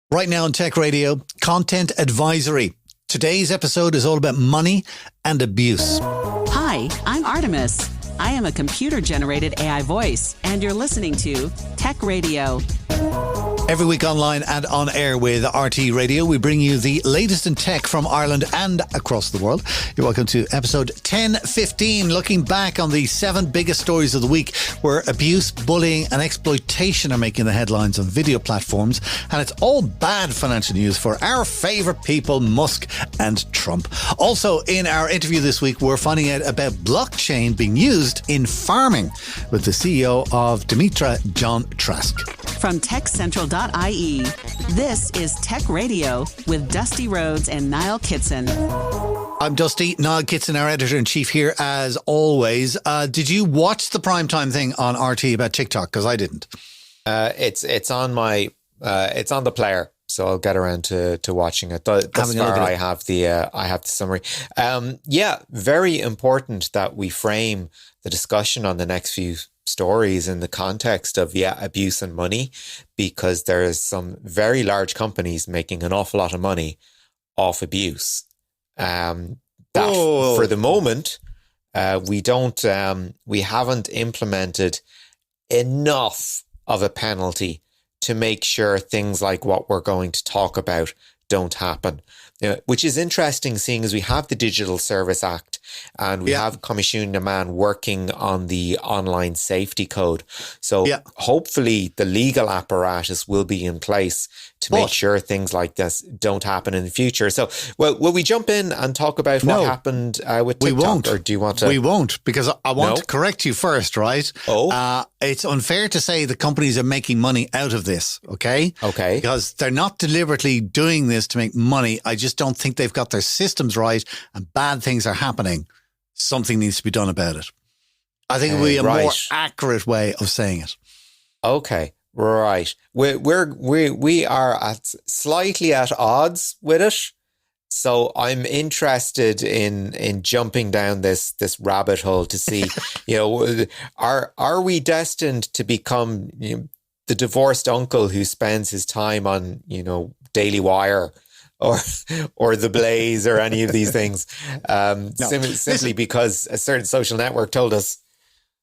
Right now on Tech Radio, Content Advisory. Today's episode is all about money and abuse. Hi, I'm Artemis. I am a computer-generated AI voice, and you're listening to Tech Radio. Every week online and on air with RT Radio, we bring you the latest in tech from Ireland and across the world. You're welcome to episode 1015, looking back on the 7 biggest stories of the week where abuse, bullying and exploitation are making the headlines on video platforms. And it's all bad financial news for our favourite people, Musk and Trump. Also, in our interview this week, we're finding out about blockchain being used in farming with the CEO of Dimitra, Jon Trask. From TechCentral.ie, this is Tech Radio with Dusty Rhodes and Niall Kitson. I'm Dusty, Niall Kitson, our editor-in-chief here as always. Did you watch the primetime thing on RT about TikTok? Because I didn't. It's on the player, so I'll get around to watching it. Thus far, I have the summary. Very important that we frame the discussion on the next few stories in the context of abuse and money, because there's some very large companies making an awful lot of money off abuse. For the moment, we haven't implemented enough of a penalty to make sure things like what we're going to talk about don't happen. Which is interesting, seeing as we have the Digital Service Act and we have Comisiún na Man working on the online safety code. So hopefully the legal apparatus will be in place to make sure things like this don't happen in the future. So, will we jump in and talk about what happened with TikTok? We won't. Or do you want to? We won't, because I want to correct you first, right? It's unfair to say the companies are making money out of this, okay? Okay. Because they're not deliberately doing this to make money. I just don't think they've got their systems right and bad things are happening. Something needs to be done about it. I think it would be a more accurate way of saying it. Okay. Right. We are slightly at odds with it. So I'm interested in jumping down this rabbit hole to see, are we destined to become the divorced uncle who spends his time on, Daily Wire or The Blaze or any of these things, simply because a certain social network told us.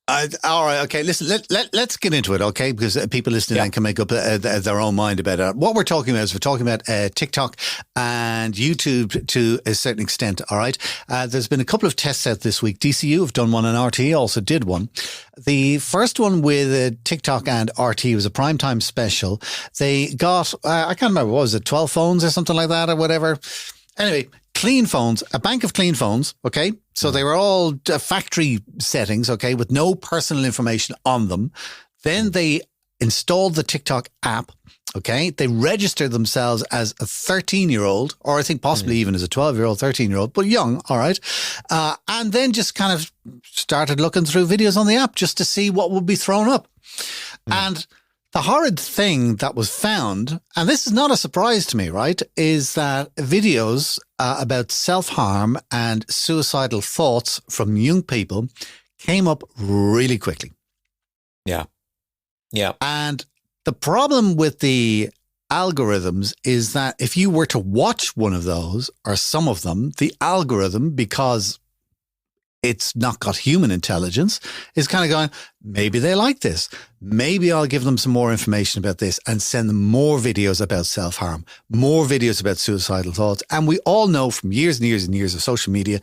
All right, okay. Listen, let's get into it, okay? Because people listening then can make up their own mind about it. What we're talking about is TikTok and YouTube to a certain extent, all right? There's been a couple of tests out this week. DCU have done one and RT also did one. The first one with TikTok and RT was a primetime special. They got, I can't remember, what was it, 12 phones or something like that or whatever? Anyway, clean phones, a bank of clean phones, okay? So they were all factory settings, okay, with no personal information on them. Then they installed the TikTok app, okay? They registered themselves as a 13-year-old, or I think possibly even as a 12-year-old, 13-year-old, but young, all right? And then just kind of started looking through videos on the app just to see what would be thrown up. And the horrid thing that was found, and this is not a surprise to me, right, is that videos about self-harm and suicidal thoughts from young people came up really quickly. Yeah. Yeah. And the problem with the algorithms is that if you were to watch one of those or some of them, the algorithm, because it's not got human intelligence, is kind of going, maybe they like this. Maybe I'll give them some more information about this and send them more videos about self-harm, more videos about suicidal thoughts. And we all know from years and years and years of social media,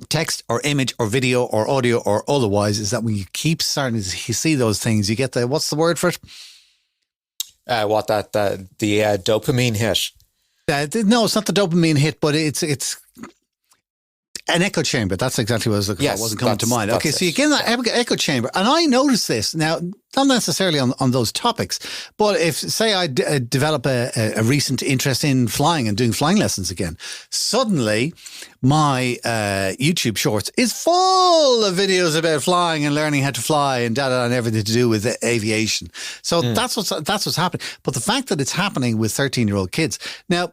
text or image or video or audio or otherwise, is that when you keep starting to see those things, you get the, what's the word for it? The dopamine hit. No, it's not the dopamine hit, but it's an echo chamber. That's exactly what I was looking for. It wasn't coming to mind. Okay, so you get in that echo chamber. And I noticed this. Now, not necessarily on those topics, but if, say, I develop a recent interest in flying and doing flying lessons again, suddenly my YouTube Shorts is full of videos about flying and learning how to fly and data and everything to do with aviation. So that's what's happening. But the fact that it's happening with 13-year-old kids. Now,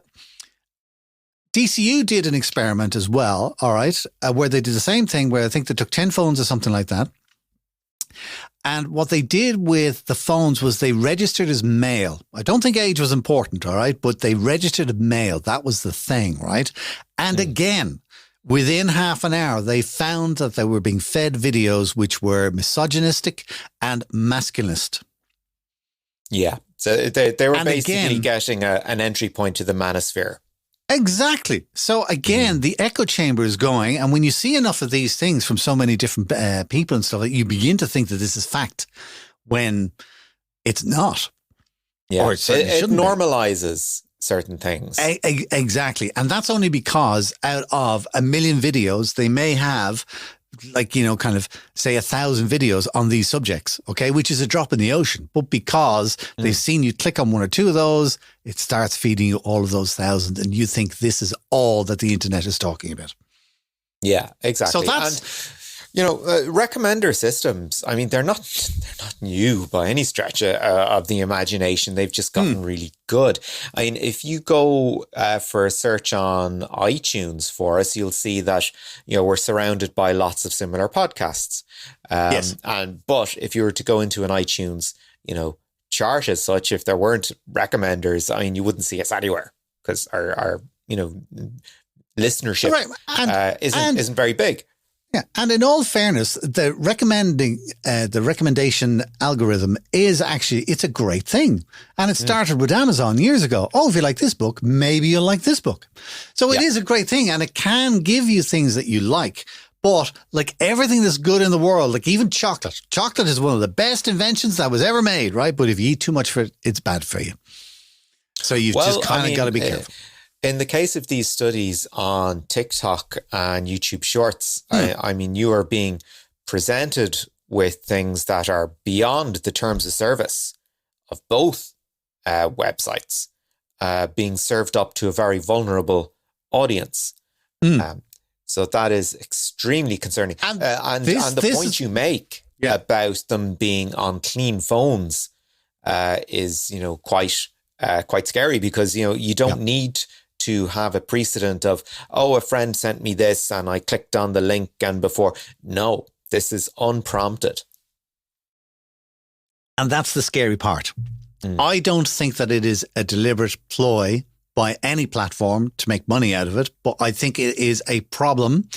DCU did an experiment as well, all right, where they did the same thing, where I think they took 10 phones or something like that, And what they did with the phones was they registered as male. I don't think age was important, all right? But they registered as male. That was the thing, right? And again, within half an hour, they found that they were being fed videos which were misogynistic and masculinist. Yeah. So they were basically getting an entry point to the manosphere. Exactly. So again, the echo chamber is going. And when you see enough of these things from so many different people and stuff, you begin to think that this is fact when it's not. Yeah. Or it normalizes certain things. Exactly. And that's only because out of 1 million videos, they may have like, kind of say 1,000 videos on these subjects, okay, which is a drop in the ocean. But because they've seen you click on one or two of those, it starts feeding you all of those 1,000 and you think this is all that the internet is talking about. Yeah, exactly. So that's... recommender systems, I mean, they're not new by any stretch of the imagination. They've just gotten really good. I mean, if you go for a search on iTunes for us, you'll see that, we're surrounded by lots of similar podcasts. Yes. But if you were to go into an iTunes, chart as such, if there weren't recommenders, I mean, you wouldn't see us anywhere because our listenership isn't very big. Yeah, and in all fairness, the recommendation algorithm is actually, it's a great thing. And it started with Amazon years ago. Oh, if you like this book, maybe you'll like this book. So it is a great thing and it can give you things that you like. But like everything that's good in the world, like even chocolate is one of the best inventions that was ever made, right? But if you eat too much for it, it's bad for you. So you've just kind of got to be careful. In the case of these studies on TikTok and YouTube Shorts, I mean, you are being presented with things that are beyond the terms of service of both websites, being served up to a very vulnerable audience. So that is extremely concerning. And the point you make about them being on clean phones is, quite scary because, you don't need to have a precedent of, a friend sent me this and I clicked on the link and before. No, this is unprompted. And that's the scary part. I don't think that it is a deliberate ploy by any platform to make money out of it, but I think it is a problem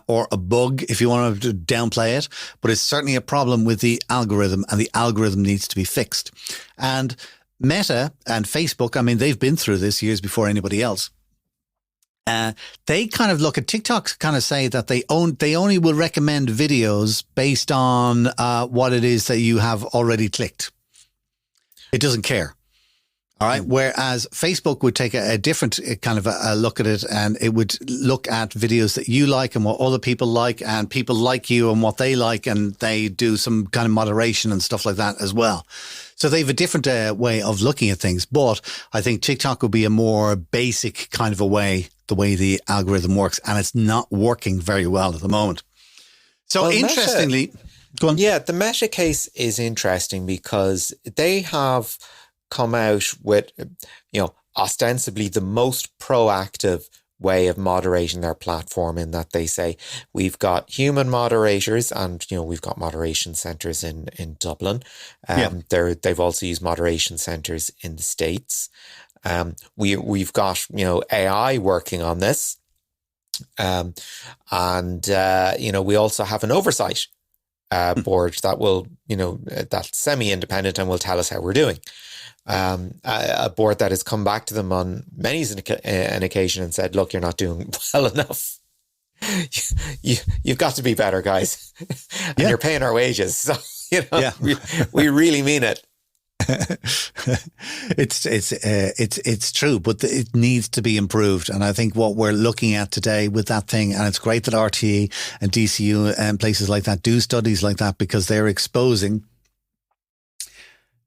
or a bug if you want to downplay it, but it's certainly a problem with the algorithm and the algorithm needs to be fixed. And Meta and Facebook, I mean, they've been through this years before anybody else. They kind of look at TikTok, kind of say that they only will recommend videos based on what it is that you have already clicked. It doesn't care. All right. Whereas Facebook would take a different kind of a look at it and it would look at videos that you like and what other people like and people like you and what they like. And they do some kind of moderation and stuff like that as well. So they have a different way of looking at things. But I think TikTok would be a more basic kind of a way, the way the algorithm works. And it's not working very well at the moment. So interestingly, go on. Yeah, the Meta case is interesting because they have come out with, ostensibly the most proactive way of moderating their platform in that they say we've got human moderators and, we've got moderation centers in Dublin. They've also used moderation centers in the States. We've got, AI working on this. We also have an oversight board that will, that's semi-independent and will tell us how we're doing. A board that has come back to them on many an occasion and said, look, you're not doing well enough. You've got to be better, guys. And you're paying our wages. So, we really mean it. It's true, but it needs to be improved. And I think what we're looking at today with that thing, and it's great that RTE and DCU and places like that do studies like that because they're exposing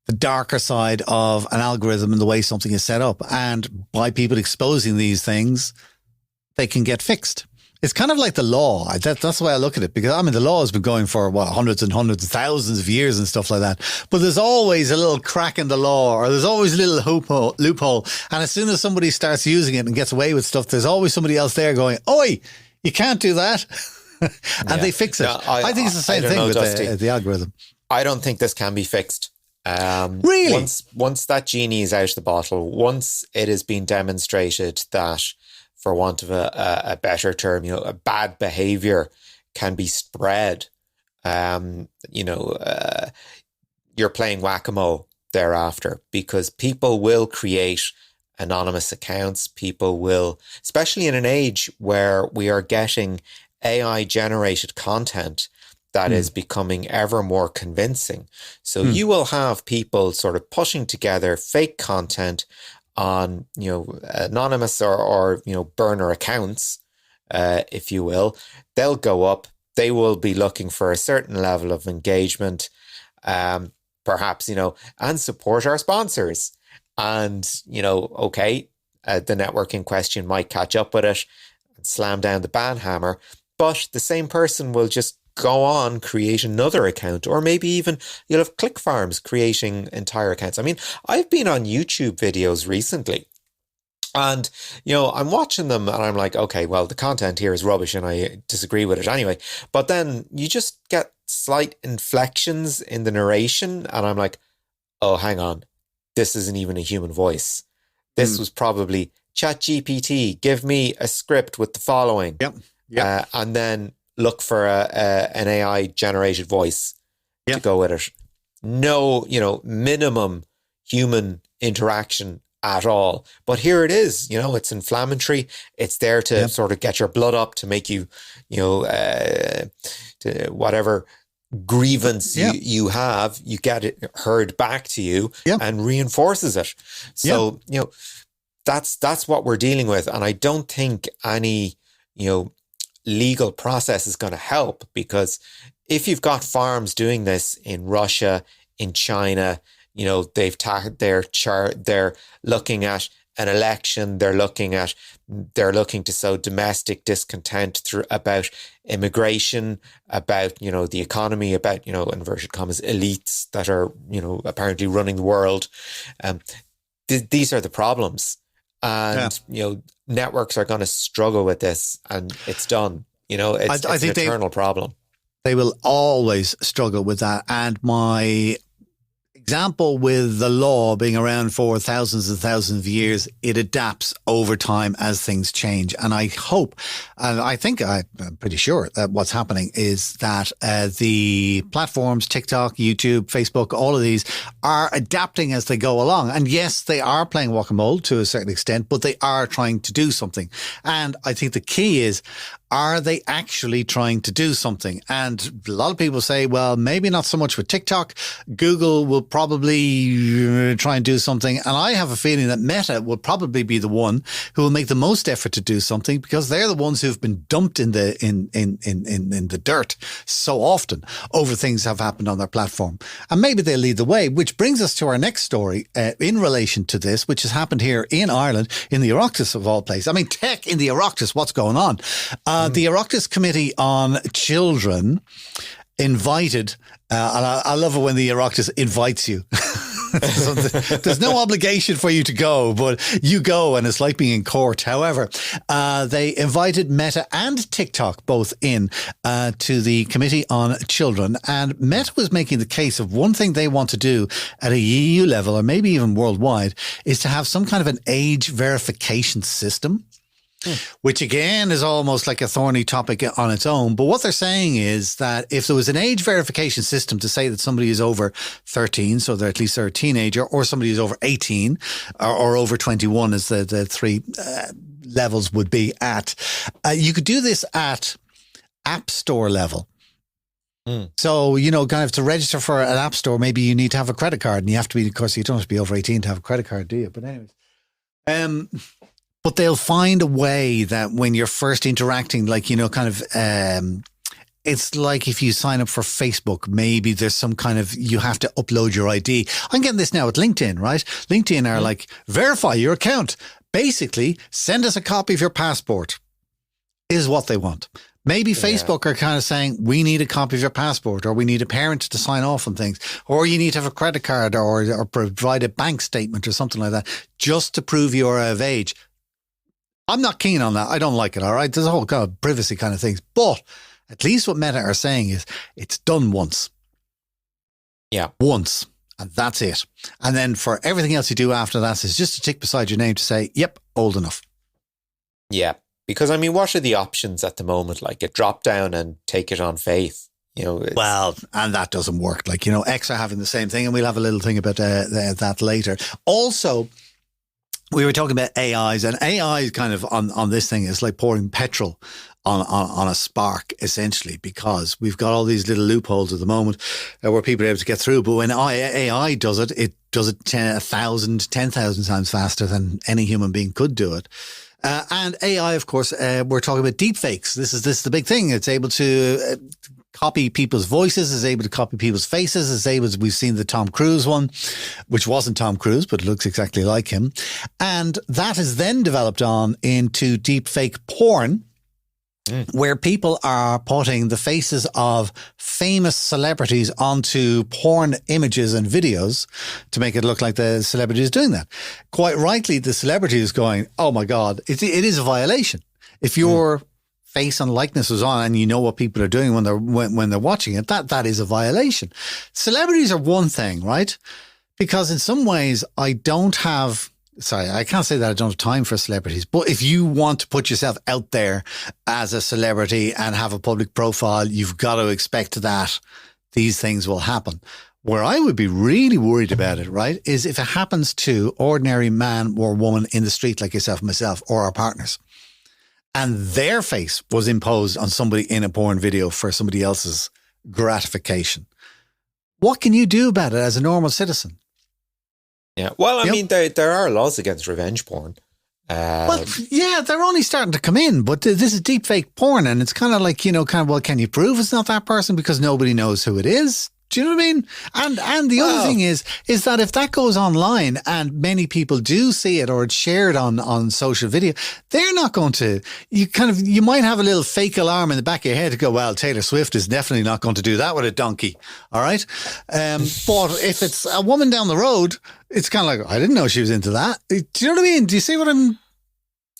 the darker side of an algorithm and the way something is set up. And by people exposing these things, they can get fixed. It's kind of like the law. That's the way I look at it because, the law has been going for, hundreds and hundreds of thousands of years and stuff like that. But there's always a little crack in the law or there's always a little loophole. And as soon as somebody starts using it and gets away with stuff, there's always somebody else there going, oi, you can't do that. and they fix it. No, I think it's the same thing with the algorithm. I don't think this can be fixed. Really? Once that genie is out of the bottle, once it has been demonstrated that, for want of a better term, a bad behavior can be spread, you're playing whack-a-mole thereafter, because people will create anonymous accounts. People will, especially in an age where we are getting AI-generated content that is becoming ever more convincing. So you will have people sort of pushing together fake content on, anonymous or burner accounts, if you will. They'll go up. They will be looking for a certain level of engagement, perhaps, and support our sponsors. And, the network in question might catch up with it and slam down the ban hammer. But the same person will just go on, create another account, or maybe even you'll have click farms creating entire accounts. I mean, I've been on YouTube videos recently, and, I'm watching them and I'm like, okay, well, the content here is rubbish and I disagree with it anyway. But then you just get slight inflections in the narration and I'm like, oh, hang on, this isn't even a human voice. This was probably ChatGPT, give me a script with the following. Yep. And then look for an AI generated voice to go with it. No, minimum human interaction at all. But here it is, it's inflammatory. It's there to sort of get your blood up, to make you, to whatever grievance you have, you get it heard back to you and reinforces it. So, that's what we're dealing with. And I don't think any, legal process is going to help, because if you've got farms doing this in Russia, in China, they're looking at an election, they're looking to sow domestic discontent about immigration, about, the economy, about, inverted commas, elites that are, apparently running the world. These are the problems. And, networks are going to struggle with this, and it's done. It's an eternal problem. They will always struggle with that. And my example with the law being around for thousands and thousands of years, it adapts over time as things change. And I hope, and I think I'm pretty sure that what's happening is that the platforms, TikTok, YouTube, Facebook, all of these are adapting as they go along. And yes, they are playing whack-a-mole to a certain extent, but they are trying to do something. And I think the key is, are they actually trying to do something? And a lot of people say, well, maybe not so much with TikTok. Google will probably try and do something. And I have a feeling that Meta will probably be the one who will make the most effort to do something, because they're the ones who've been dumped in the dirt so often over things that have happened on their platform. And maybe they'll lead the way, which brings us to our next story in relation to this, which has happened here in Ireland, in the Oireachtas of all places. I mean, tech in the Oireachtas, what's going on? The Oireachtas Committee on Children invited, and I love it when the Oireachtas invites you. So there's no obligation for you to go, but you go, and it's like being in court. However, they invited Meta and TikTok both in to the Committee on Children, and Meta was making the case of one thing they want to do at a EU level, or maybe even worldwide, is to have some kind of an age verification system. Which again is almost like a thorny topic on its own. But what they're saying is that if there was an age verification system to say that somebody is over 13, so they're at least they're a teenager, or somebody is over 18 or over 21 as the three levels would be at, you could do this at App Store level. So, kind of to register for an app store, maybe you need to have a credit card, and you have to be, of course, you don't have to be over 18 to have a credit card, do you? But anyways, but they'll find a way that when you're first interacting, like, it's like if you sign up for Facebook, maybe there's some kind of, you have to upload your ID. I'm getting this now with LinkedIn, right? LinkedIn are like, verify your account. Basically, send us a copy of your passport is what they want. Maybe Facebook are kind of saying, we need a copy of your passport, or we need a parent to sign off on things, or you need to have a credit card or provide a bank statement or something like that, just to prove you're of age. I'm not keen on that. I don't like it, all right? There's a whole kind of privacy kind of things. But At least what Meta are saying is it's done once. Yeah. Once. And that's it. And then for everything else you do after that is just a tick beside your name to say, yep, old enough. Yeah. Because, I mean, what are the options at the moment? Like a drop down and take it on faith. You know, well, and that doesn't work. Like, you know, X are having the same thing, and we'll have a little thing about that later. Also, we were talking about AIs, and AI is kind of on this thing is like pouring petrol on a spark, essentially, because we've got all these little loopholes at the moment where people are able to get through. But when AI does it does it 10,000 times faster than any human being could do it. And AI, of course, we're talking about deep fakes. This is the big thing. It's able to copy people's voices, is able to copy people's faces, is able to, we've seen the Tom Cruise one, which wasn't Tom Cruise, but it looks exactly like him. And that is then developed on into deep fake porn, where people are putting the faces of famous celebrities onto porn images and videos to make it look like the celebrity is doing that. Quite rightly, the celebrity is going, oh my God, it is a violation. If your face and likeness was on and you know what people are doing when they're watching it, that is a violation. Celebrities are one thing, right? Because in some ways I can't say that I don't have time for celebrities, but if you want to put yourself out there as a celebrity and have a public profile, you've got to expect that these things will happen. Where I would be really worried about it, right, is if it happens to ordinary man or woman in the street like yourself and myself or our partners, and their face was imposed on somebody in a porn video for somebody else's gratification. What can you do about it as a normal citizen? Yeah. Well, I mean, there are laws against revenge porn. Well, yeah, they're only starting to come in, but this is deep fake porn, and it's kind of like, you know, well, can you prove it's not that person because nobody knows who it is? Do you know what I mean? And the other thing is that if that goes online and many people do see it or it's shared on social video, they're not going to, you might have a little fake alarm in the back of your head to go, well, Taylor Swift is definitely not going to do that with a donkey. All right. But if it's a woman down the road, it's kind of like, I didn't know she was into that. Do you know what I mean? Do you see what I'm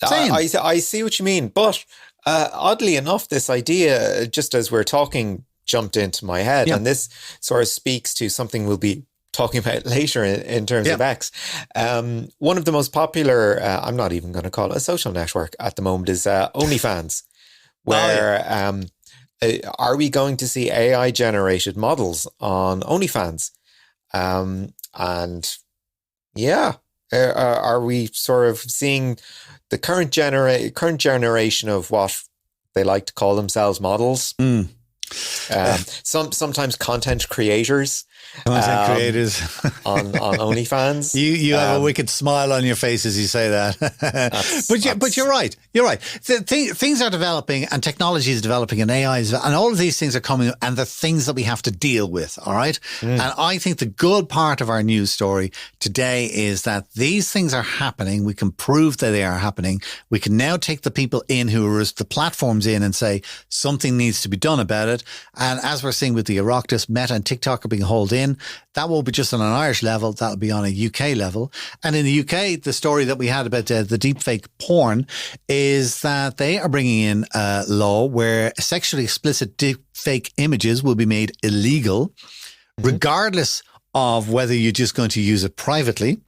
saying? I see what you mean. But oddly enough, this idea, just as we're talking, jumped into my head. And this sort of speaks to something we'll be talking about later in terms of X. One of the most popular, I'm not even going to call it a social network at the moment, is OnlyFans, where are we going to see AI generated models on OnlyFans? Are we sort of seeing the current generation of what they like to call themselves models? Sometimes content creators on OnlyFans. You have a wicked smile on your face as you say that. But you're right. You're right. Things are developing and technology is developing and AI is, and all of these things are coming and the things that we have to deal with. All right. And I think the good part of our news story today is that these things are happening. We can prove that they are happening. We can now take the people in who are the platforms in and say something needs to be done about it. And as we're seeing with the Oireachtas, Meta and TikTok are being hauled in. That won't be just on an Irish level. That'll be on a UK level. And in the UK, the story that we had about the deepfake porn is that they are bringing in a law where sexually explicit deepfake images will be made illegal, regardless of whether you're just going to use it privately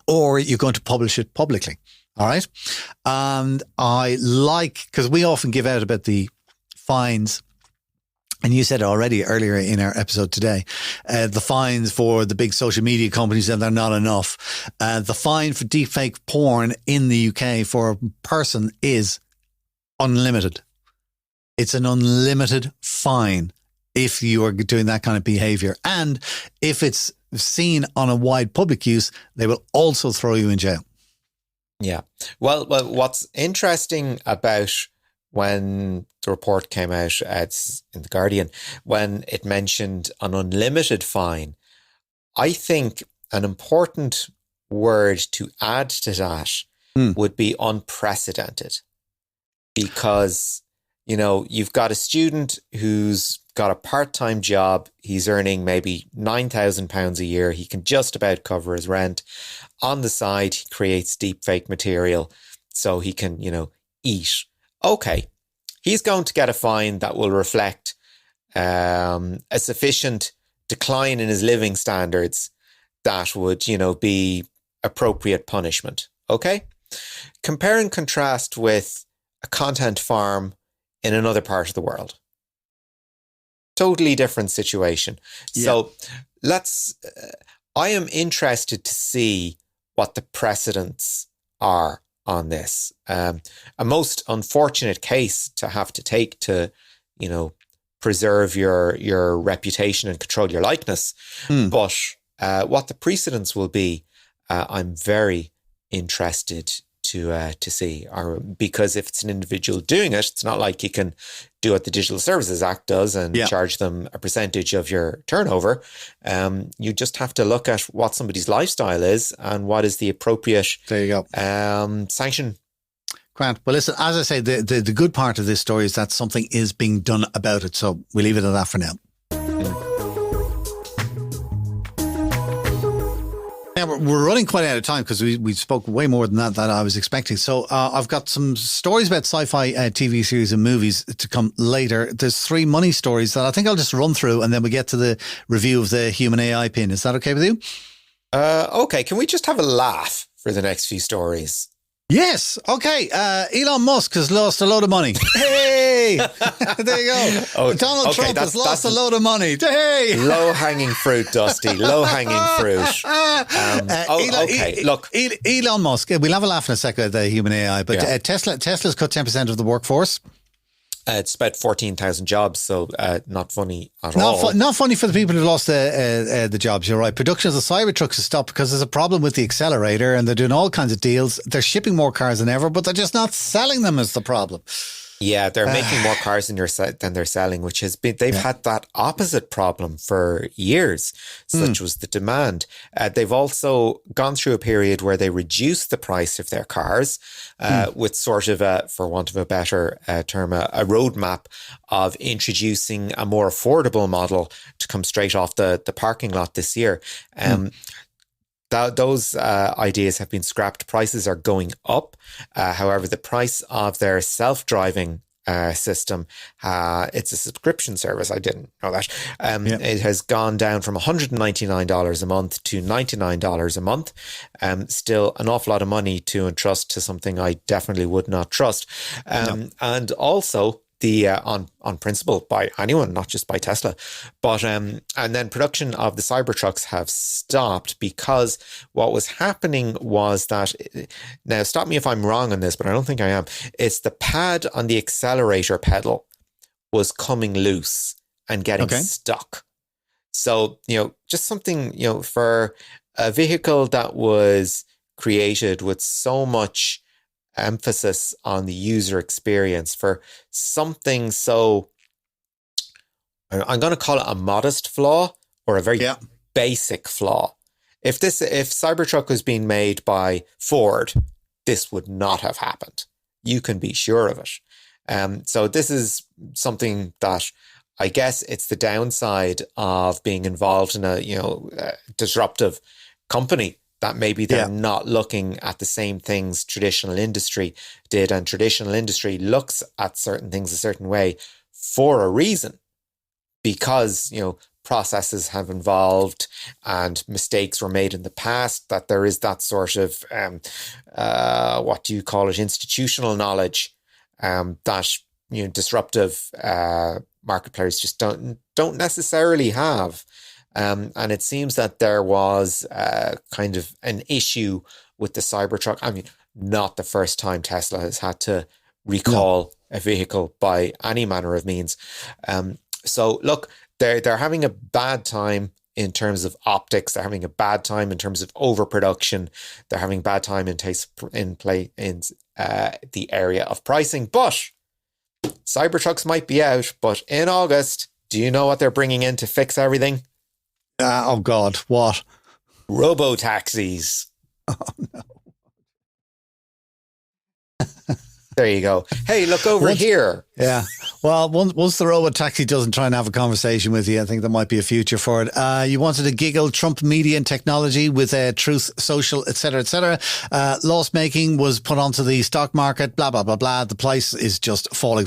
or you're going to publish it publicly. All right. And because we often give out about the fines. And you said it already earlier in our episode today, the fines for the big social media companies, and they're not enough. The fine for deepfake porn in the UK for a person is unlimited. It's an unlimited fine if you are doing that kind of behavior. And if it's seen on a wide public use, they will also throw you in jail. Yeah. Well, what's interesting about when the report came out in The Guardian, when it mentioned an unlimited fine, I think an important word to add to that would be unprecedented. Because, you know, you've got a student who's got a part-time job. He's earning maybe £9,000 a year. He can just about cover his rent. On the side, he creates deep fake material so he can, you know, eat. Okay, he's going to get a fine that will reflect a sufficient decline in his living standards that would, be appropriate punishment. Okay? Compare and contrast with a content farm in another part of the world. Totally different situation. Yeah. So I am interested to see what the precedents are on this. A most unfortunate case to have to take to, preserve your reputation and control your likeness. But what the precedents will be, I'm very interested to see, because if it's an individual doing it, it's not like you can do what the Digital Services Act does and charge them a percentage of your turnover. You just have to look at what somebody's lifestyle is and what is the appropriate sanction. Grant. Well, listen, as I say, the good part of this story is that something is being done about it. So we leave it at that for now. Now, we're running quite out of time because we spoke way more than that I was expecting. So I've got some stories about sci-fi TV series and movies to come later. There's 3 money stories that I think I'll just run through, and then we get to the review of the human AI pin. Is that okay with you? Okay. Can we just have a laugh for the next few stories? Yes. Okay. Elon Musk has lost a load of money. Hey, there you go. Oh, Donald Trump has lost a load of money. Hey, low-hanging fruit, Dusty. Low-hanging fruit. Okay. Look, Elon Musk. We'll have a laugh in a second at the human AI, but Tesla's cut 10% of the workforce. It's about 14,000 jobs, so not funny at all. Not funny for the people who lost the jobs, you're right. Production of the Cybertrucks has stopped because there's a problem with the accelerator, and they're doing all kinds of deals. They're shipping more cars than ever, but they're just not selling them is the problem. Yeah, they're making more cars than they're selling, which has been, they've had that opposite problem for years. Such was the demand. They've also gone through a period where they reduced the price of their cars with sort of for want of a better term, a roadmap of introducing a more affordable model to come straight off the parking lot this year. Those ideas have been scrapped. Prices are going up. However, the price of their self-driving system, it's a subscription service. I didn't know that. It has gone down from $199 a month to $99 a month. Still an awful lot of money to entrust to something I definitely would not trust. And also, on principle by anyone, not just by Tesla, but and then production of the Cybertrucks have stopped because what was happening was that, now stop me if I'm wrong on this, but I don't think I am. It's the pad on the accelerator pedal was coming loose and getting stuck. So just something for a vehicle that was created with so much emphasis on the user experience, for something so, I'm going to call it a modest flaw or a very basic flaw. If Cybertruck was being made by Ford, this would not have happened. You can be sure of it. So this is something that I guess it's the downside of being involved in a disruptive company, that maybe they're not looking at the same things traditional industry did. And traditional industry looks at certain things a certain way for a reason, because, processes have evolved and mistakes were made in the past, that there is that sort of, what do you call it, institutional knowledge that, disruptive market players just don't necessarily have. And it seems that there was kind of an issue with the Cybertruck. I mean, not the first time Tesla has had to recall a vehicle by any manner of means. So look, they're having a bad time in terms of optics. They're having a bad time in terms of overproduction. They're having a bad time in the area of pricing. But Cybertrucks might be out. But in August, do you know what they're bringing in to fix everything? Oh, God, what? Robo-taxis. Oh, no. There you go. Hey, look over here. Yeah. Well, once the robot taxi doesn't try and have a conversation with you, I think there might be a future for it. You wanted to giggle Trump media and technology with Truth Social, et cetera, et cetera. Loss making was put onto the stock market, blah, blah, blah, blah. The price is just falling.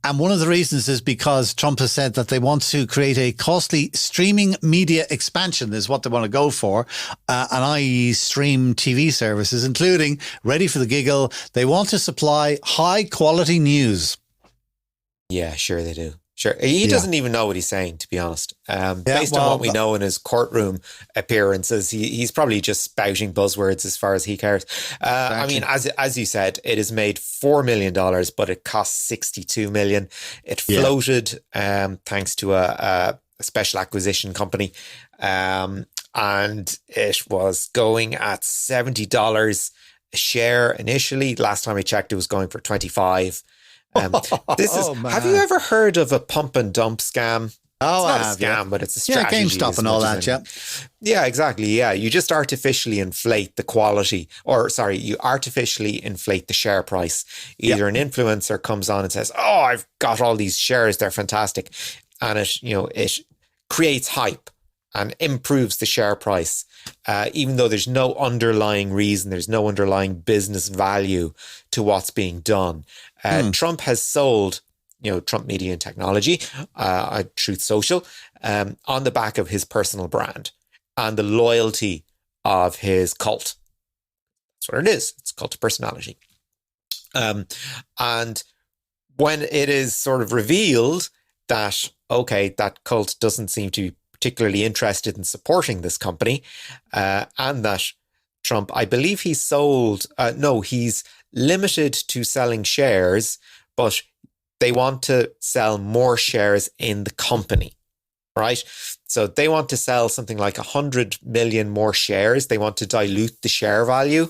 And one of the reasons is because Trump has said that they want to create a costly streaming media expansion is what they want to go for, and i.e. stream TV services, including, ready for the giggle, they want to supply high quality news. Yeah, sure they do. Sure. He doesn't even know what he's saying, to be honest. Based on what we know in his courtroom appearances, he's probably just spouting buzzwords as far as he cares. Exactly. I mean, as you said, it has made $4 million, but it cost $62 million. It floated thanks to a special acquisition company. And it was going at $70 a share initially. Last time I checked, it was going for $25. Have you ever heard of a pump and dump scam? Oh, it's not a scam, but it's a strategy. Yeah, GameStop and all that, Yeah, exactly. Yeah, you just artificially inflate the quality, you artificially inflate the share price. Either an influencer comes on and says, "Oh, I've got all these shares; they're fantastic," and it creates hype and improves the share price, even though there's no underlying reason, there's no underlying business value to what's being done. Trump has sold, Trump Media and Technology, Truth Social, on the back of his personal brand and the loyalty of his cult. That's what it is. It's a cult of personality. And when it is sort of revealed that, okay, that cult doesn't seem to be particularly interested in supporting this company, and that Trump, I believe he's limited to selling shares, but they want to sell more shares in the company, right? So they want to sell something like 100 million more shares. They want to dilute the share value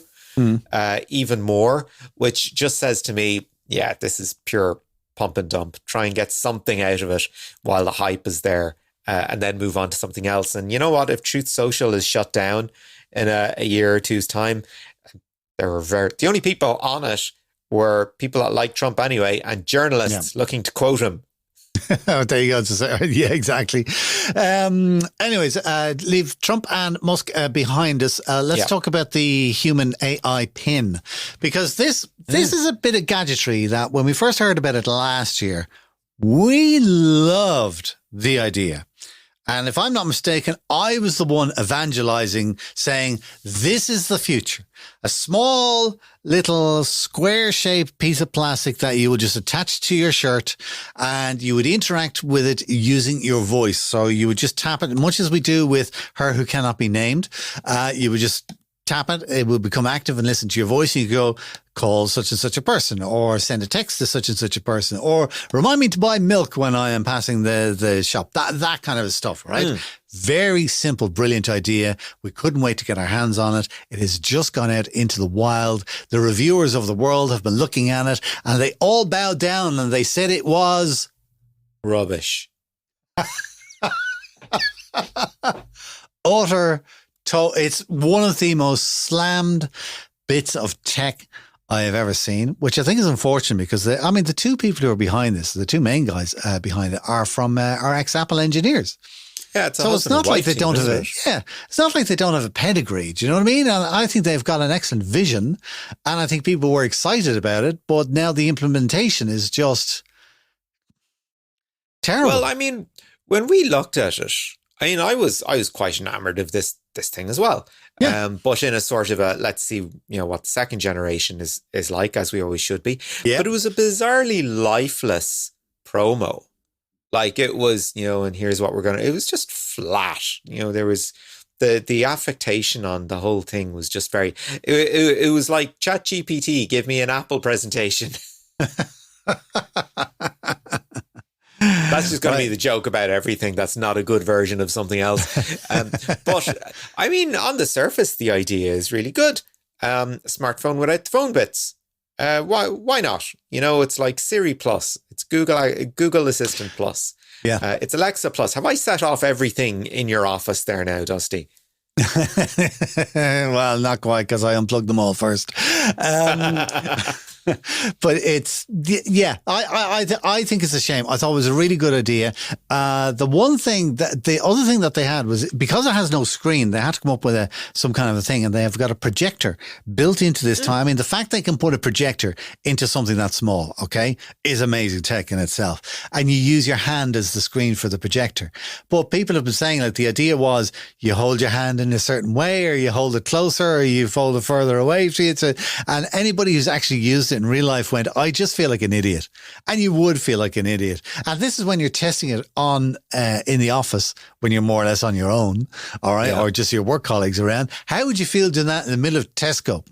even more, which just says to me, yeah, this is pure pump and dump. Try and get something out of it while the hype is there, and then move on to something else. And you know what? If Truth Social is shut down in a year or two's time, the only people on it were people that like Trump anyway, and journalists looking to quote him. Oh, there you go. Yeah, exactly. Anyways, leave Trump and Musk behind us. Let's talk about the human AI pin, because this is a bit of gadgetry that when we first heard about it last year, we loved the idea. And if I'm not mistaken, I was the one evangelizing, saying, this is the future. A small little square-shaped piece of plastic that you would just attach to your shirt, and you would interact with it using your voice. So you would just tap it, much as we do with Her Who Cannot Be Named. You would just tap it, it will become active and listen to your voice. You go, call such and such a person, or send a text to such and such a person, or remind me to buy milk when I am passing the shop. That kind of stuff, right? Very simple, brilliant idea. We couldn't wait to get our hands on it. It has just gone out into the wild. The reviewers of the world have been looking at it, and they all bowed down and they said it was rubbish. It's one of the most slammed bits of tech I have ever seen, which I think is unfortunate because the two people who are behind this, the two main guys behind it, are ex-Apple engineers. Yeah, it's not like they don't have it's not like they don't have a pedigree. Do you know what I mean? And I think they've got an excellent vision, and I think people were excited about it. But now the implementation is just terrible. Well, I mean, when we looked at it, I was quite enamored of this thing as well. Yeah. But in a sort of a, let's see, what the second generation is like, as we always should be. Yeah. But it was a bizarrely lifeless promo. Like it was, and here's what it was just flat. There was the affectation on the whole thing was just very, it was like ChatGPT, give me an Apple presentation. That's just going to be the joke about everything. That's not a good version of something else. But I mean, on the surface, the idea is really good. A smartphone without the phone bits. Why not? It's like Siri Plus. It's Google Assistant Plus. Yeah. It's Alexa Plus. Have I set off everything in your office there now, Dusty? Well, not quite, because I unplugged them all first. But I think it's a shame. I thought it was a really good idea. The other thing that they had was, because it has no screen, they had to come up with some kind of a thing, and they have got a projector built into this time. I mean, the fact they can put a projector into something that small, okay, is amazing tech in itself. And you use your hand as the screen for the projector. But people have been saying that the idea was you hold your hand in a certain way, or you hold it closer, or you fold it further away. And anybody who's actually used it in real life went, I just feel like an idiot. And you would feel like an idiot. And this is when you're testing it on in the office, when you're more or less on your own, all right, or just your work colleagues around. How would you feel doing that in the middle of Tesco?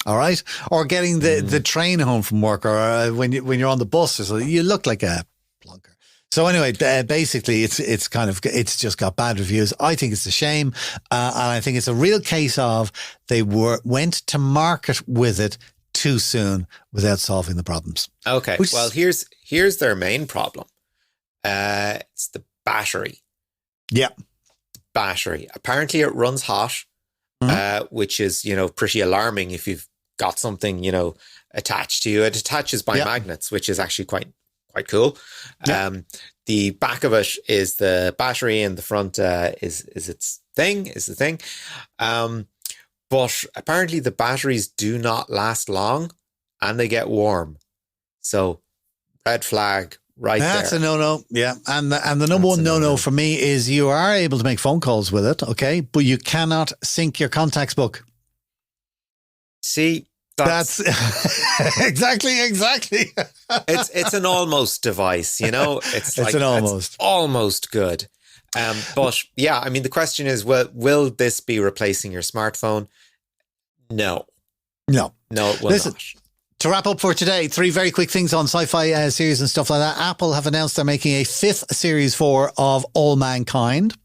All right, or getting the train home from work, or when you're on the bus or something, you look like a plonker. So anyway, basically, it's just got bad reviews. I think it's a shame, and I think it's a real case of they went to market with it too soon without solving the problems. Okay, well, here's their main problem. It's the battery. Yeah, battery. Apparently, it runs hot, which is pretty alarming if you've got something attached to you. It attaches by magnets, which is actually quite cool. Yeah. The back of it is the battery, and the front is the thing. But apparently the batteries do not last long, and they get warm. So red flag right there. That's a no-no. Yeah. And the number one no-no for me is you are able to make phone calls with it, okay, but you cannot sync your contacts book. See, that's exactly. It's an almost device, It's an almost. It's almost good. But yeah, I mean, the question is, will this be replacing your smartphone? No, it will not. To wrap up for today, 3 very quick things on sci-fi series and stuff like that. Apple have announced they're making a 5th series 4 of All Mankind.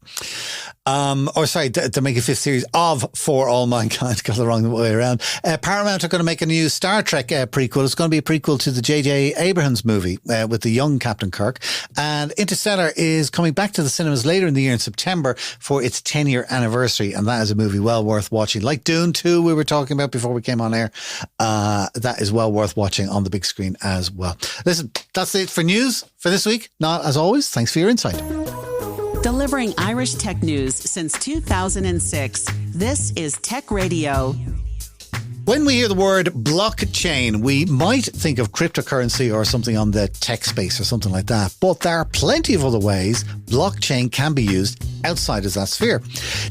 They're making a 5th series of For All Mankind. Got the wrong way around. Paramount are going to make a new Star Trek prequel. It's going to be a prequel to the J.J. Abrams movie with the young Captain Kirk. And Interstellar is coming back to the cinemas later in the year in September for its 10-year anniversary. And that is a movie well worth watching. Like Dune 2 we were talking about before we came on air. That is well worth watching on the big screen as well. Listen, that's it for news for this week. Not as always, thanks for your insight. Delivering Irish tech news since 2006. This is Tech Radio. When we hear the word blockchain, we might think of cryptocurrency or something on the tech space or something like that. But there are plenty of other ways blockchain can be used outside of that sphere.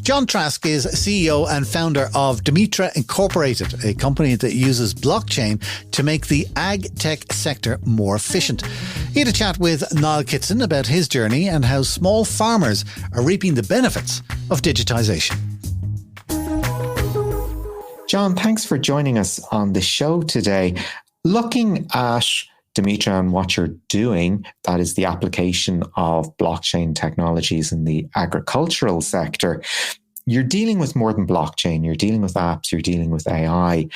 Jon Trask is CEO and founder of Dimitra Incorporated, a company that uses blockchain to make the ag tech sector more efficient. He had a chat with Niall Kitson about his journey and how small farmers are reaping the benefits of digitization. Jon, thanks for joining us on the show today. Looking at Dimitra and what you're doing, that is the application of blockchain technologies in the agricultural sector, you're dealing with more than blockchain. You're dealing with apps, you're dealing with AI.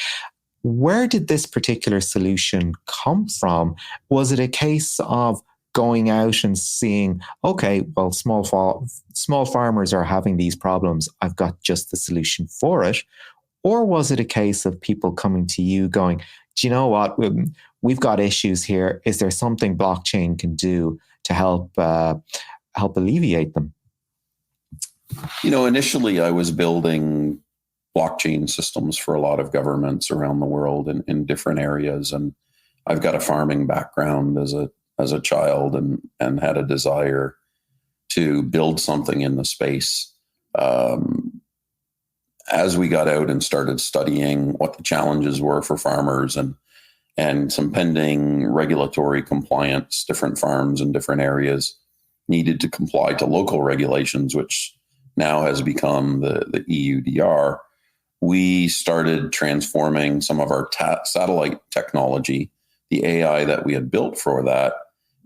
Where did this particular solution come from? Was it a case of going out and seeing, okay, well, small farmers are having these problems, I've got just the solution for it? Or was it a case of people coming to you going, do you know what? We've got issues here. Is there something blockchain can do to help alleviate them? Initially I was building blockchain systems for a lot of governments around the world in different areas. And I've got a farming background as a child and had a desire to build something in the space. As we got out and started studying what the challenges were for farmers and some pending regulatory compliance, different farms in different areas needed to comply to local regulations, which now has become the EUDR, we started transforming some of our satellite technology, the AI that we had built for that,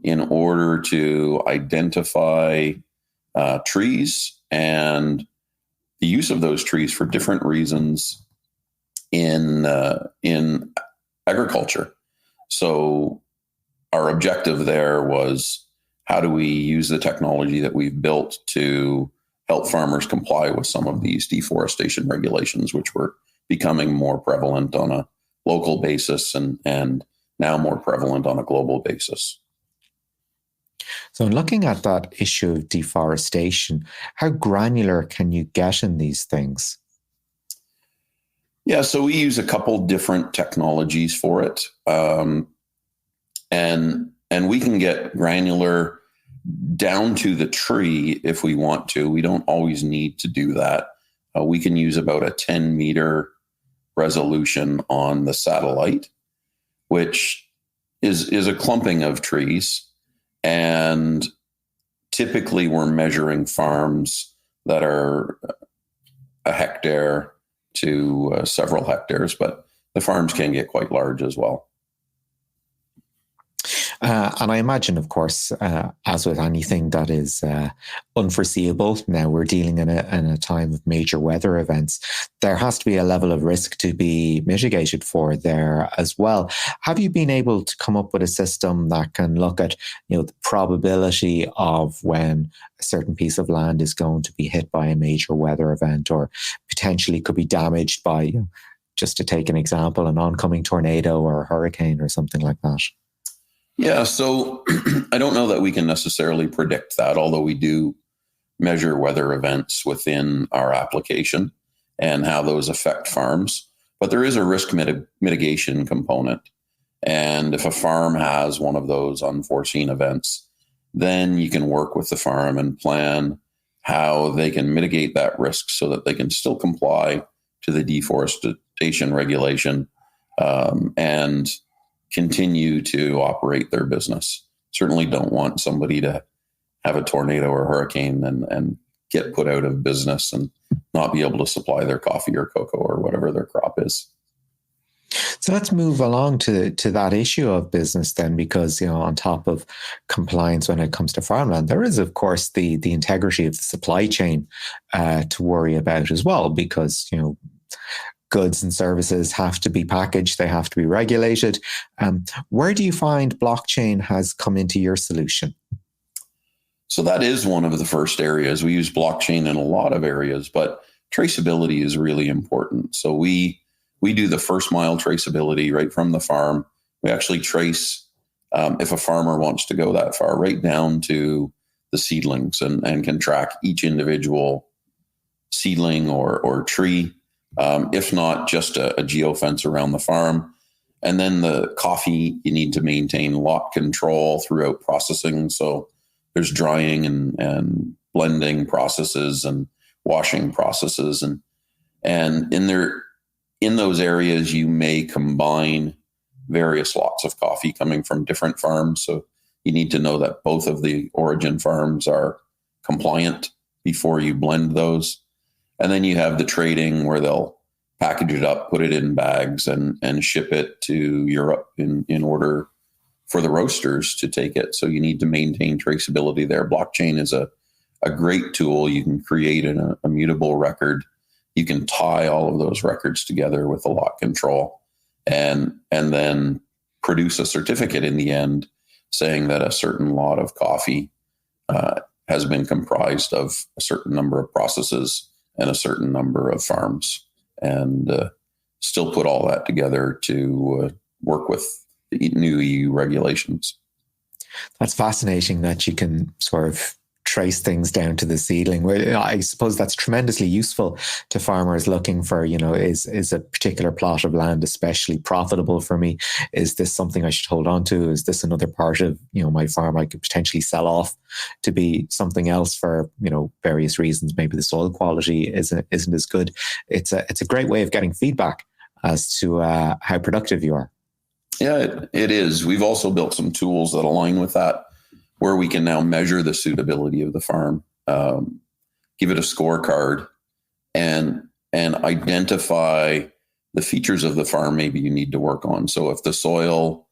in order to identify trees and the use of those trees for different reasons in agriculture. So our objective there was, how do we use the technology that we've built to help farmers comply with some of these deforestation regulations, which were becoming more prevalent on a local basis and now more prevalent on a global basis. So, in looking at that issue of deforestation, how granular can you get in these things? Yeah, so we use a couple different technologies for it, and we can get granular down to the tree if we want to. We don't always need to do that. We can use about a 10-meter resolution on the satellite, which is a clumping of trees. And typically we're measuring farms that are a hectare to several hectares, but the farms can get quite large as well. And I imagine, of course, as with anything that is unforeseeable, now we're dealing in a time of major weather events, there has to be a level of risk to be mitigated for there as well. Have you been able to come up with a system that can look at, the probability of when a certain piece of land is going to be hit by a major weather event or potentially could be damaged by, just to take an example, an oncoming tornado or a hurricane or something like that? Yeah, so I don't know that we can necessarily predict that, although we do measure weather events within our application and how those affect farms. But there is a risk mitigation component. And if a farm has one of those unforeseen events, then you can work with the farm and plan how they can mitigate that risk so that they can still comply to the deforestation regulation and continue to operate their business. Certainly don't want somebody to have a tornado or hurricane and get put out of business and not be able to supply their coffee or cocoa or whatever their crop is. So let's move along to that issue of business then, because, on top of compliance when it comes to farmland, there is, of course, the integrity of the supply chain to worry about as well, because, goods and services have to be packaged, they have to be regulated. Where do you find blockchain has come into your solution? So that is one of the first areas. We use blockchain in a lot of areas, but traceability is really important. So we do the first mile traceability right from the farm. We actually trace, if a farmer wants to go that far, right down to the seedlings and can track each individual seedling or tree. If not, just a geofence around the farm. And then the coffee, you need to maintain lot control throughout processing. So there's drying and blending processes and washing processes. And in those areas, you may combine various lots of coffee coming from different farms. So you need to know that both of the origin farms are compliant before you blend those. And then you have the trading where they'll package it up, put it in bags and ship it to Europe in order for the roasters to take it. So you need to maintain traceability there. Blockchain is a great tool. You can create an immutable record. You can tie all of those records together with a lot control and then produce a certificate in the end saying that a certain lot of coffee has been comprised of a certain number of processes and a certain number of farms, and still put all that together to work with the new EU regulations. That's fascinating that you can sort of trace things down to the seedling. I suppose that's tremendously useful to farmers looking for, is a particular plot of land especially profitable for me? Is this something I should hold on to? Is this another part of, my farm I could potentially sell off to be something else for, various reasons? Maybe the soil quality isn't as good. It's a great way of getting feedback as to how productive you are. Yeah, it is. We've also built some tools that align with that, where we can now measure the suitability of the farm, give it a scorecard, and identify the features of the farm maybe you need to work on. So if the soil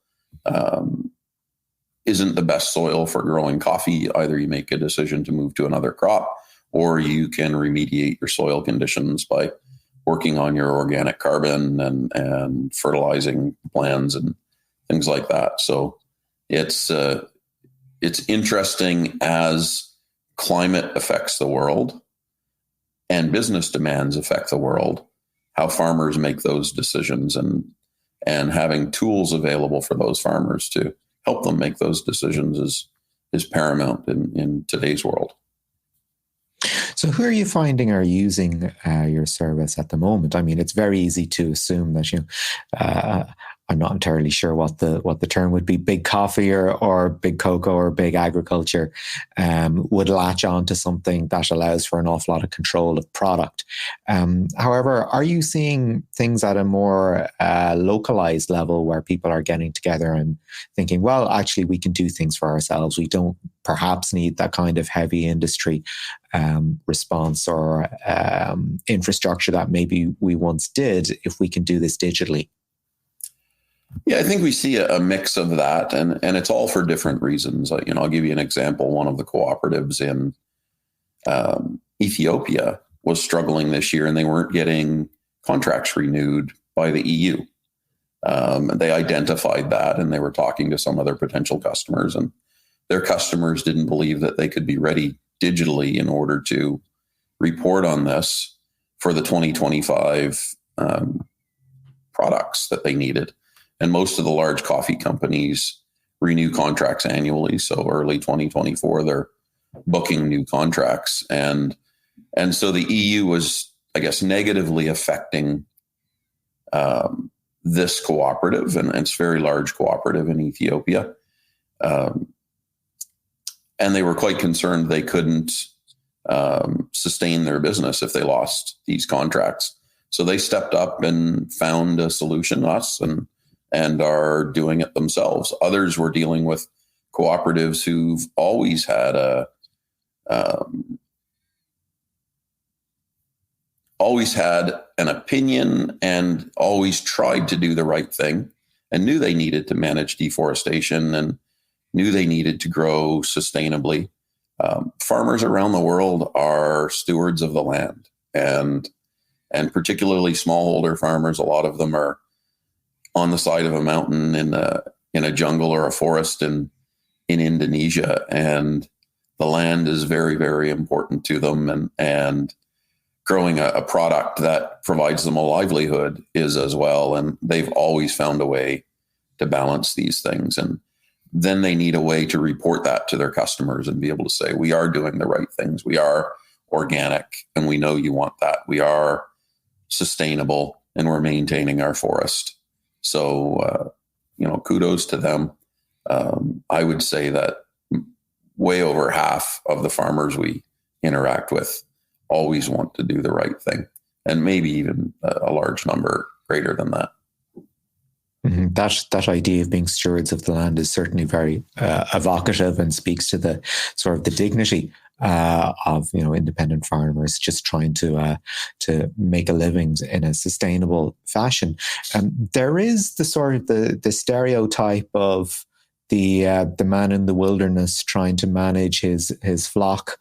isn't the best soil for growing coffee, either you make a decision to move to another crop, or you can remediate your soil conditions by working on your organic carbon and fertilizing plants and things like that. So it's interesting as climate affects the world and business demands affect the world, how farmers make those decisions. And and having tools available for those farmers to help them make those decisions is paramount in today's world. So who are you finding are using your service at the moment? I mean, it's very easy to assume that, I'm not entirely sure what the term would be, big coffee or big cocoa or big agriculture would latch on to something that allows for an awful lot of control of product. However, are you seeing things at a more localized level where people are getting together and thinking, well, actually, we can do things for ourselves. We don't perhaps need that kind of heavy industry response or infrastructure that maybe we once did if we can do this digitally? Yeah, I think we see a mix of that, and it's all for different reasons. I'll give you an example. One of the cooperatives in Ethiopia was struggling this year, and they weren't getting contracts renewed by the EU. They identified that, and they were talking to some of their potential customers, and their customers didn't believe that they could be ready digitally in order to report on this for the 2025 products that they needed. And most of the large coffee companies renew contracts annually. So early 2024, they're booking new contracts. And so the EU was, I guess, negatively affecting this cooperative, and it's a very large cooperative in Ethiopia. And they were quite concerned they couldn't sustain their business if they lost these contracts. So they stepped up and found a solution, us, and are doing it themselves. Others were dealing with cooperatives who've always had an opinion and always tried to do the right thing and knew they needed to manage deforestation and knew they needed to grow sustainably. Farmers around the world are stewards of the land, and particularly smallholder farmers. A lot of them are on the side of a mountain in a jungle or a forest in Indonesia, and the land is very, very important to them, and growing a product that provides them a livelihood is as well. And they've always found a way to balance these things. And then they need a way to report that to their customers and be able to say, we are doing the right things. We are organic, and we know you want that. We are sustainable, and we're maintaining our forest. So, kudos to them. I would say that way over half of the farmers we interact with always want to do the right thing, and maybe even a large number greater than that. Mm-hmm. That idea of being stewards of the land is certainly very evocative and speaks to the sort of the dignity of independent farmers just trying to make a living in a sustainable fashion. There is the sort of the stereotype of the man in the wilderness trying to manage his flock.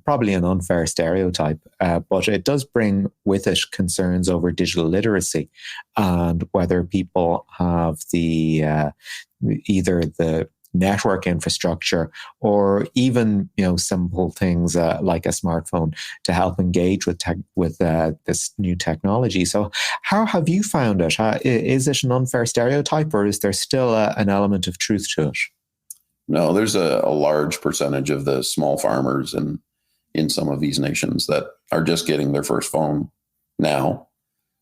Probably an unfair stereotype, but it does bring with it concerns over digital literacy and whether people have the either the network infrastructure or even simple things like a smartphone to help engage with this new technology. So, how have you found it? Is it an unfair stereotype, or is there still an element of truth to it? No, there's a large percentage of the small farmers in some of these nations that are just getting their first phone now.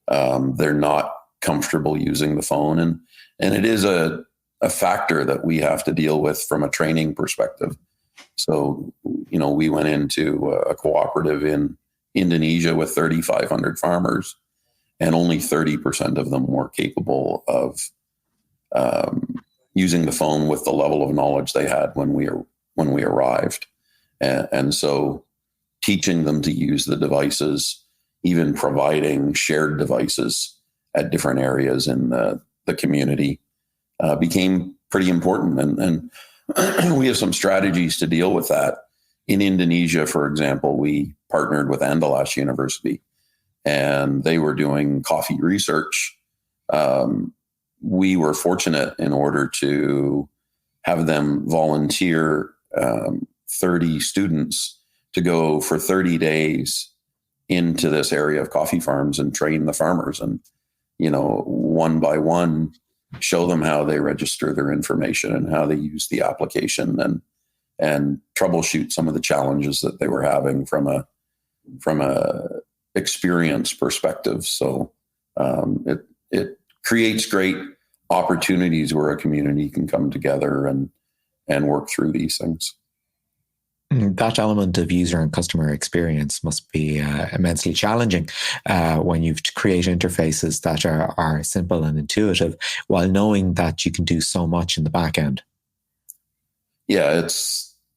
They're not comfortable using the phone, and it is a factor that we have to deal with from a training perspective. So, we went into a cooperative in Indonesia with 3,500 farmers, and only 30% of them were capable of using the phone with the level of knowledge they had when we arrived. And so teaching them to use the devices, even providing shared devices at different areas in the community became pretty important. And we have some strategies to deal with that. In Indonesia, for example, we partnered with Andalas University, and they were doing coffee research. We were fortunate in order to have them volunteer 30 students to go for 30 days into this area of coffee farms and train the farmers. one by one, show them how they register their information and how they use the application, and troubleshoot some of the challenges that they were having from a experience perspective. So it creates great opportunities where a community can come together and work through these things. That element of user and customer experience must be immensely challenging when you create interfaces that are simple and intuitive, while knowing that you can do so much in the back end. Yeah,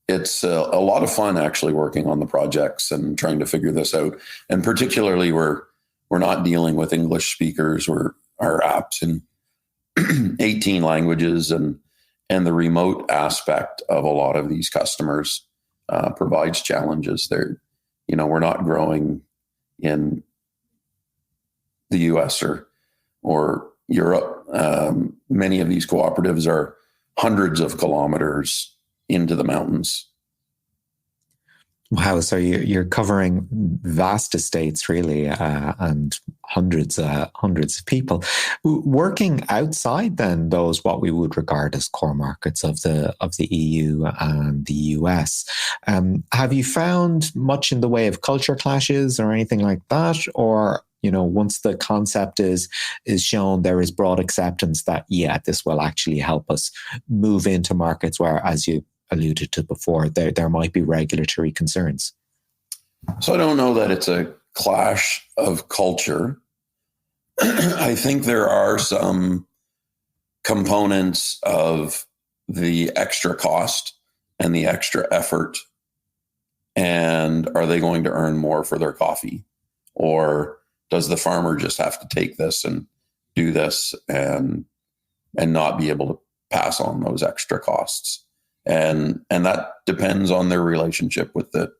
it's a lot of fun actually working on the projects and trying to figure this out. And particularly, we're not dealing with English speakers. Our apps in 18 languages, and the remote aspect of a lot of these customers provides challenges. We're not growing in the US or Europe. Many of these cooperatives are hundreds of kilometers into the mountains. Wow. So you're covering vast estates, really, and hundreds of people working outside then those what we would regard as core markets of the EU and the US. Have you found much in the way of culture clashes or anything like that? Or, once the concept is shown, there is broad acceptance that, this will actually help us move into markets where, as you alluded to before, there might be regulatory concerns? So I don't know that it's a clash of culture. I think there are some components of the extra cost and the extra effort. And are they going to earn more for their coffee? Or does the farmer just have to take this and do this and not be able to pass on those extra costs? And that depends on their relationship with the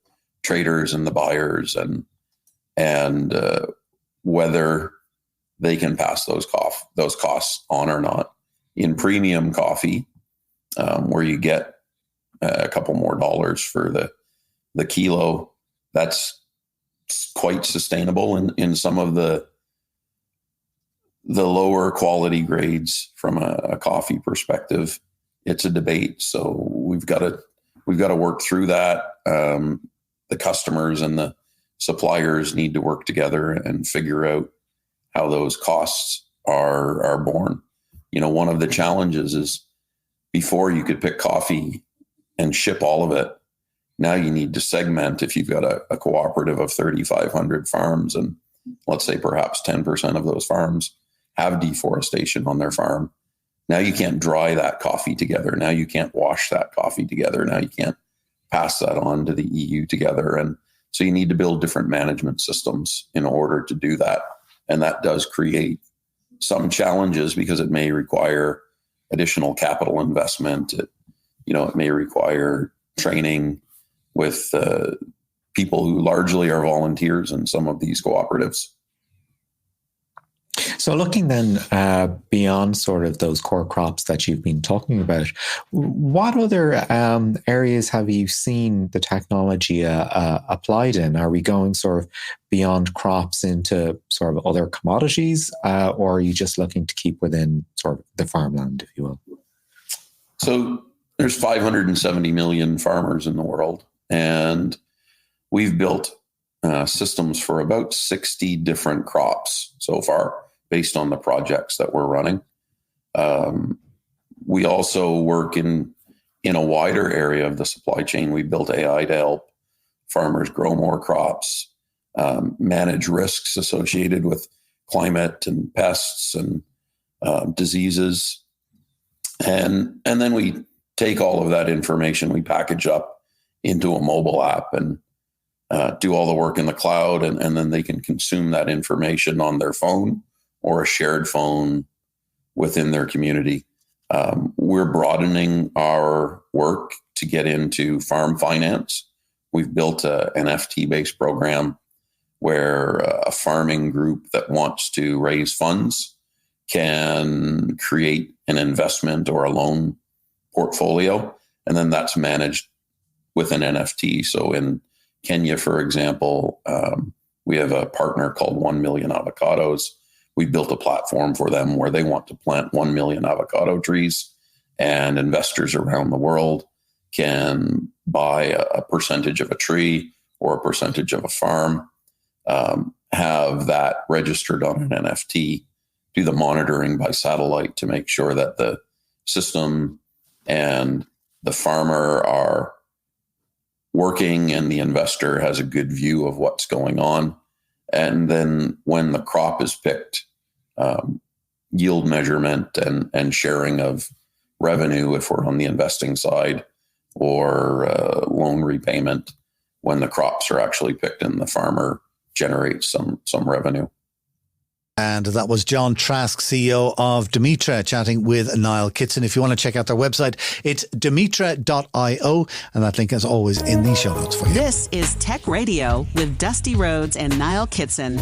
traders and the buyers, and whether they can pass those costs on or not. In premium coffee, where you get a couple more dollars for the kilo, that's quite sustainable. In some of the lower quality grades from a coffee perspective, it's a debate. So we've got to work through that. The customers and the suppliers need to work together and figure out how those costs are borne. One of the challenges is, before you could pick coffee and ship all of it, now you need to segment. If you've got a cooperative of 3,500 farms, and let's say perhaps 10% of those farms have deforestation on their farm, now you can't dry that coffee together. Now you can't wash that coffee together. Now you can't pass that on to the EU together. And so you need to build different management systems in order to do that. And that does create some challenges, because it may require additional capital investment. It may require training with people who largely are volunteers in some of these cooperatives. So looking then beyond sort of those core crops that you've been talking about, what other areas have you seen the technology applied in? Are we going sort of beyond crops into sort of other commodities, or are you just looking to keep within sort of the farmland, if you will? So there's 570 million farmers in the world, and we've built systems for about 60 different crops so far, based on the projects that we're running. We also work in a wider area of the supply chain. We built AI to help farmers grow more crops, manage risks associated with climate and pests and diseases. And then we take all of that information, we package up into a mobile app and do all the work in the cloud, and then they can consume that information on their phone or a shared phone within their community. We're broadening our work to get into farm finance. We've built an NFT-based program where a farming group that wants to raise funds can create an investment or a loan portfolio, and then that's managed with an NFT. So in Kenya, for example, we have a partner called 1 Million Avocados, we built a platform for them where they want to plant 1 million avocado trees, and investors around the world can buy a percentage of a tree or a percentage of a farm, have that registered on an NFT, do the monitoring by satellite to make sure that the system and the farmer are working and the investor has a good view of what's going on. And then when the crop is picked, yield measurement and sharing of revenue if we're on the investing side, or loan repayment when the crops are actually picked and the farmer generates some revenue. And that was Jon Trask, CEO of Dimitra, chatting with Niall Kitson. If you want to check out their website, it's dimitra.io, and that link is always in the show notes for you. This is Tech Radio with Dusty Rhodes and Niall Kitson.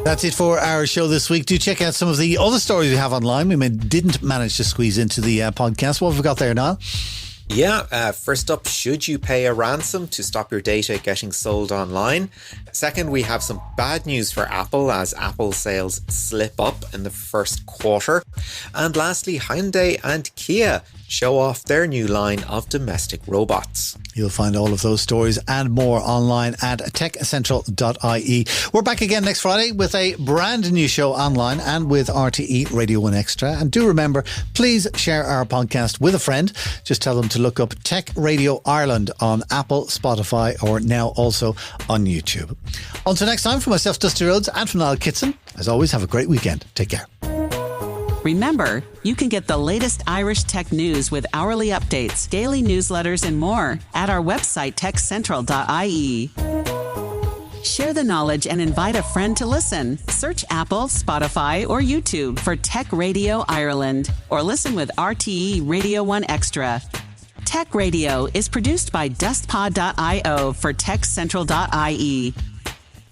That's it for our show this week. Do check out some of the other stories we have online. We didn't manage to squeeze into the podcast. What have we got there, Niall? Yeah, first up, should you pay a ransom to stop your data getting sold online? Second, we have some bad news for Apple as Apple sales slip up in the first quarter. And lastly, Hyundai and Kia show off their new line of domestic robots. You'll find all of those stories and more online at techcentral.ie. We're back again next Friday with a brand new show online and with RTE Radio 1 Extra. And do remember, please share our podcast with a friend. Just tell them to look up Tech Radio Ireland on Apple, Spotify, or now also on YouTube. Until next time, from myself, Dusty Rhodes, and from Niall Kitson, as always, have a great weekend. Take care. Remember, you can get the latest Irish tech news with hourly updates, daily newsletters, and more at our website, techcentral.ie. Share the knowledge and invite a friend to listen. Search Apple, Spotify, or YouTube for Tech Radio Ireland, or listen with RTE Radio 1 Extra. Tech Radio is produced by dustpod.io for techcentral.ie.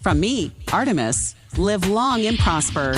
From me, Artemis, live long and prosper.